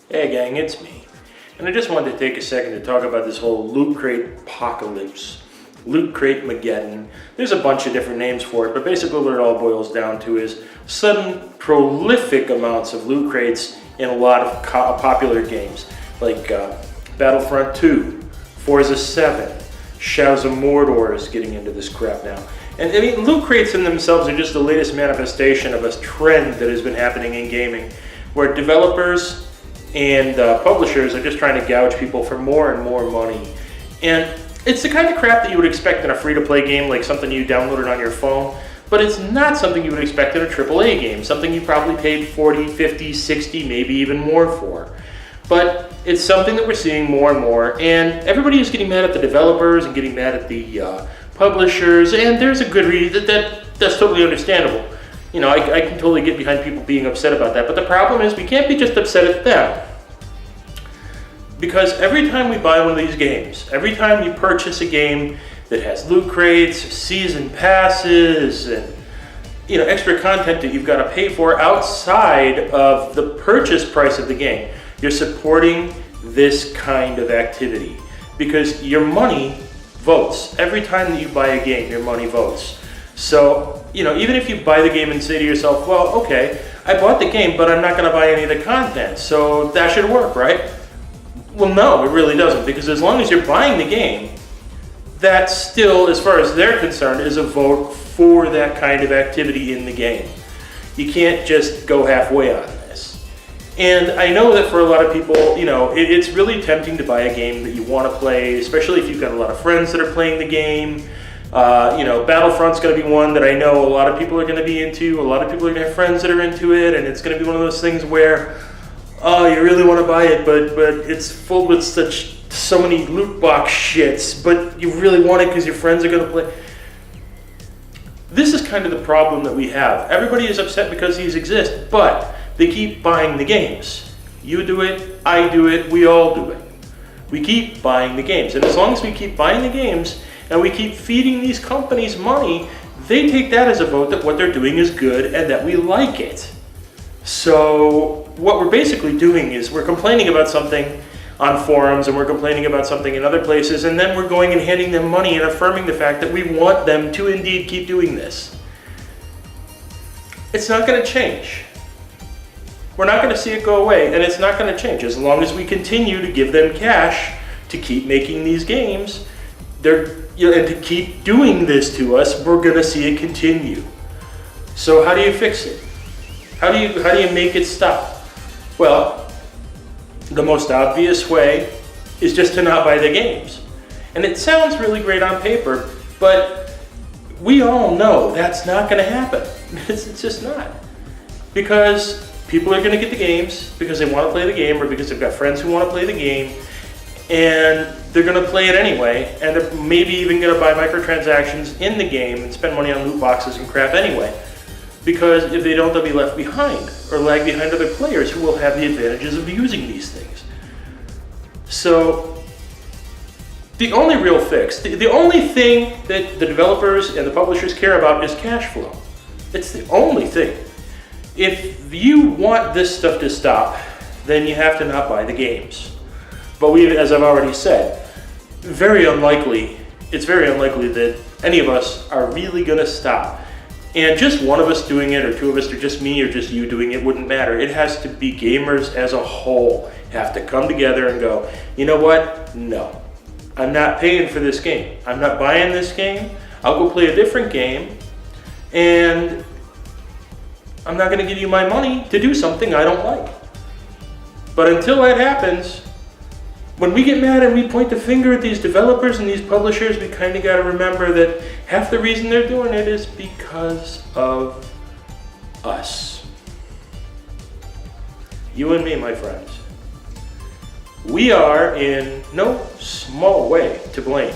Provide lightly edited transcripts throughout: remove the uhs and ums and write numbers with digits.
Hey gang, it's me. And I just wanted to take a second to talk about this whole Loot Crate apocalypse. Lootcratemageddon. There's a bunch of different names for it, but basically what it all boils down to is sudden prolific amounts of loot crates in a lot of popular games, like Battlefront 2, Forza 7, Shadows of Mordor is getting into this crap now. And I mean, loot crates in themselves are just the latest manifestation of a trend that has been happening in gaming, where developers and publishers are just trying to gouge people for more and more money. And it's the kind of crap that you would expect in a free-to-play game, like something you downloaded on your phone, but it's not something you would expect in a AAA game, something you probably paid 40, 50, 60, maybe even more for. But it's something that we're seeing more and more, and everybody is getting mad at the developers and getting mad at the publishers, and there's a good reason that's totally understandable. You know, I can totally get behind people being upset about that, but the problem is we can't be just upset at them. Because every time we buy one of these games, every time you purchase a game that has loot crates, season passes, and extra content that you've got to pay for outside of the purchase price of the game, you're supporting this kind of activity. Because your money votes. Every time that you buy a game, your money votes. So, even if you buy the game and say to yourself, well, okay, I bought the game, but I'm not going to buy any of the content, so that should work, right? Well, no, it really doesn't, because as long as you're buying the game, that still, as far as they're concerned, is a vote for that kind of activity in the game. You can't just go halfway on this. And I know that for a lot of people, it's really tempting to buy a game that you want to play, especially if you've got a lot of friends that are playing the game. Battlefront's going to be one that I know a lot of people are going to be into. A lot of people are going to have friends that are into it, and it's going to be one of those things where, oh, you really want to buy it, but it's full with so many loot box shits, but you really want it because your friends are going to play. This is kind of the problem that we have. Everybody is upset because these exist, but they keep buying the games. You do it, I do it, we all do it. We keep buying the games, and as long as we keep buying the games and we keep feeding these companies money, they take that as a vote that what they're doing is good and that we like it. So what we're basically doing is we're complaining about something on forums and we're complaining about something in other places, and then we're going and handing them money and affirming the fact that we want them to indeed keep doing this. It's not going to change. We're not going to see it go away, and it's not going to change. As long as we continue to give them cash to keep making these games, and to keep doing this to us, we're going to see it continue. So how do you fix it? How do you make it stop? Well, the most obvious way is just to not buy the games. And it sounds really great on paper, but we all know that's not going to happen. It's just not. Because people are going to get the games because they want to play the game, or because they've got friends who want to play the game, and they're going to play it anyway, and they're maybe even going to buy microtransactions in the game and spend money on loot boxes and crap anyway. Because if they don't, they'll be left behind or lag behind other players who will have the advantages of using these things. So the only real fix, the only thing that the developers and the publishers care about is cash flow. It's the only thing. If you want this stuff to stop, then you have to not buy the games. But as I've already said, it's very unlikely that any of us are really going to stop. And just one of us doing it, or two of us, or just me, or just you doing it wouldn't matter. It has to be gamers as a whole have to come together and go, you know what? No, I'm not paying for this game. I'm not buying this game. I'll go play a different game, and I'm not going to give you my money to do something I don't like. But until that happens, when we get mad and we point the finger at these developers and these publishers, we kind of got to remember that half the reason they're doing it is because of us. You and me, my friends. We are in no small way to blame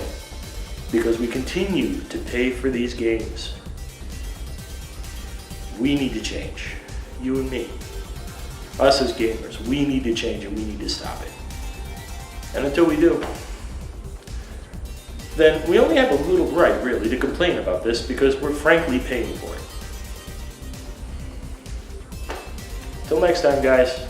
because we continue to pay for these games. We need to change. You and me. Us as gamers, we need to change, and we need to stop it. And until we do, then we only have a little right, really, to complain about this because we're frankly paying for it. Till next time, guys.